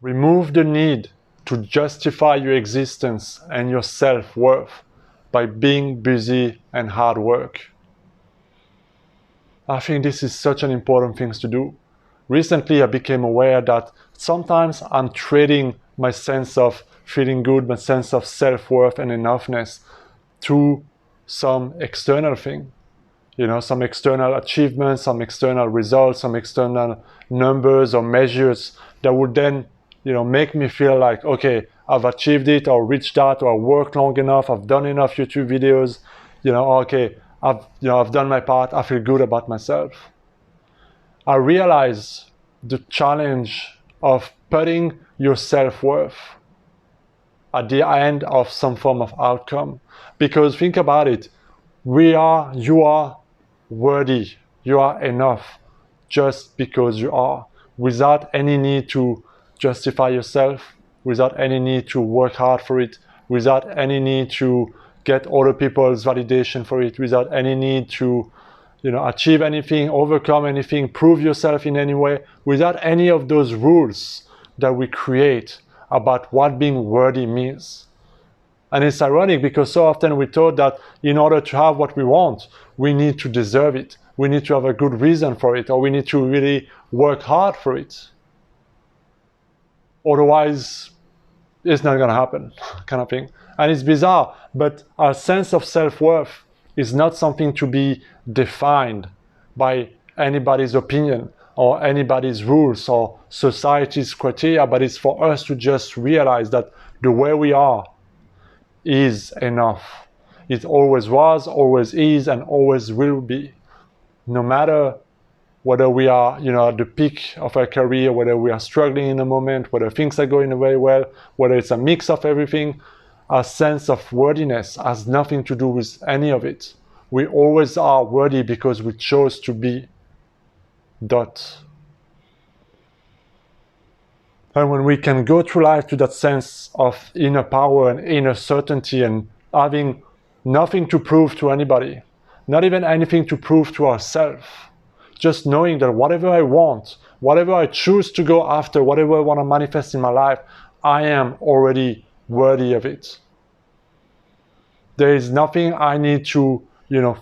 Remove the need to justify your existence and your self-worth by being busy and hard work. I think this is such an important thing to do. Recently, I became aware that sometimes I'm trading my sense of feeling good, my sense of self-worth and enoughness to some external thing. You know, some external achievements, some external results, some external numbers or measures that would then, make me feel like, okay, I've achieved it or reached that or I worked long enough, I've done enough YouTube videos, okay, I've done my part, I feel good about myself. I realize the challenge of putting your self-worth at the end of some form of outcome. Because think about it, you are worthy, you are enough just because you are, without any need to justify yourself, without any need to work hard for it, without any need to get other people's validation for it, without any need to achieve anything, overcome anything, prove yourself in any way, without any of those rules that we create about what being worthy means. And it's ironic because so often we're taught that in order to have what we want, we need to deserve it. We need to have a good reason for it, or we need to really work hard for it. Otherwise, it's not going to happen, kind of thing. And it's bizarre, but our sense of self-worth is not something to be defined by anybody's opinion or anybody's rules or society's criteria, but it's for us to just realize that the way we are is enough. It always was, always is, and always will be. No matter whether we are, at the peak of our career, whether we are struggling in a moment, whether things are going very well, whether it's a mix of everything, our sense of worthiness has nothing to do with any of it. We always are worthy because we chose to be. And when we can go through life to that sense of inner power and inner certainty and having nothing to prove to anybody, not even anything to prove to ourselves, just knowing that whatever I want, whatever I choose to go after, whatever I want to manifest in my life, I am already worthy of it. There is nothing I need to,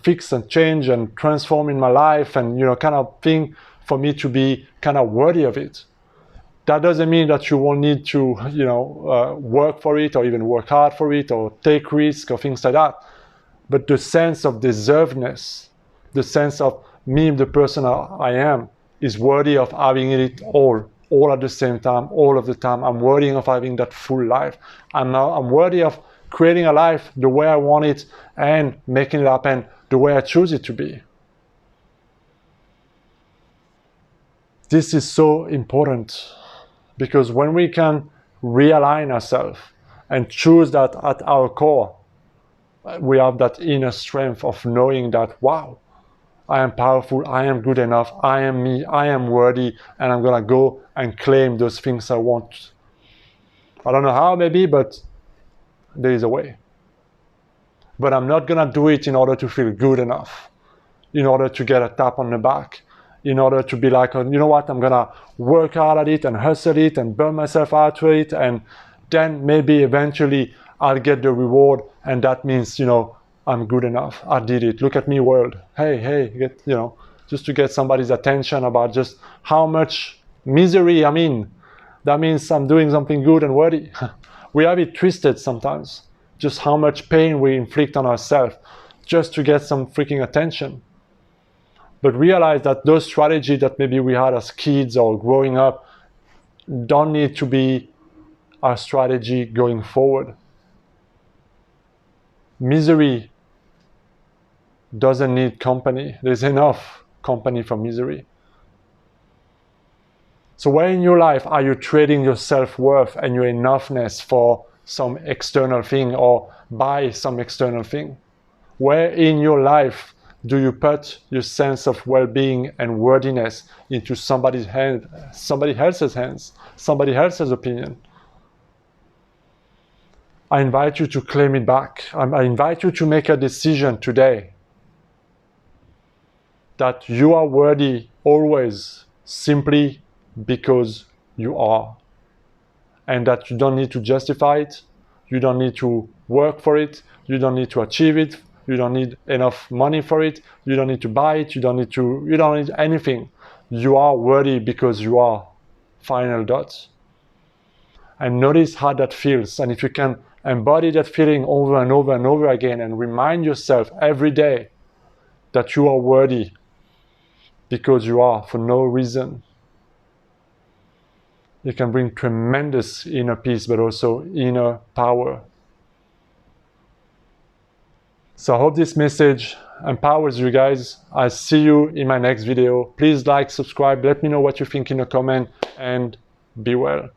fix and change and transform in my life and, kind of thing for me to be kind of worthy of it. That doesn't mean that you won't need to, work for it or even work hard for it or take risks or things like that. But the sense of deservedness, the sense of me, the person I am, is worthy of having it all at the same time, all of the time. I'm worthy of having that full life. I'm worthy of creating a life the way I want it and making it happen the way I choose it to be. This is so important because when we can realign ourselves and choose that at our core, we have that inner strength of knowing that, wow, I am powerful, I am good enough, I am me, I am worthy, and I'm gonna go and claim those things I want. I don't know how maybe, but there is a way. But I'm not gonna do it in order to feel good enough, in order to get a tap on the back, in order to be like, you know what, I'm gonna work hard at it and hustle it and burn myself out to it, and then maybe eventually I'll get the reward, and that means, I'm good enough. I did it. Look at me, world. Hey, just to get somebody's attention about just how much misery I'm in. That means I'm doing something good and worthy. We have it twisted sometimes. Just how much pain we inflict on ourselves just to get some freaking attention. But realize that those strategies that maybe we had as kids or growing up don't need to be our strategy going forward. Misery doesn't need company. There's enough company for misery. So where in your life are you trading your self-worth and your enoughness for some external thing or buy some external thing? Where in your life do you put your sense of well-being and worthiness into somebody else's hands, somebody else's opinion? I invite you to claim it back. I invite you to make a decision today that you are worthy always simply because you are. and that you don't need to justify it, you don't need to work for it, you don't need to achieve it, you don't need enough money for it, you don't need to buy it, you don't need anything. You are worthy because you are. Final dot. And notice how that feels. And if you can embody that feeling over and over and over again and remind yourself every day that you are worthy because you are, for no reason, it can bring tremendous inner peace, but also inner power. So I hope this message empowers you guys. I'll see you in my next video. Please like, subscribe, let me know what you think in a comment, and be well.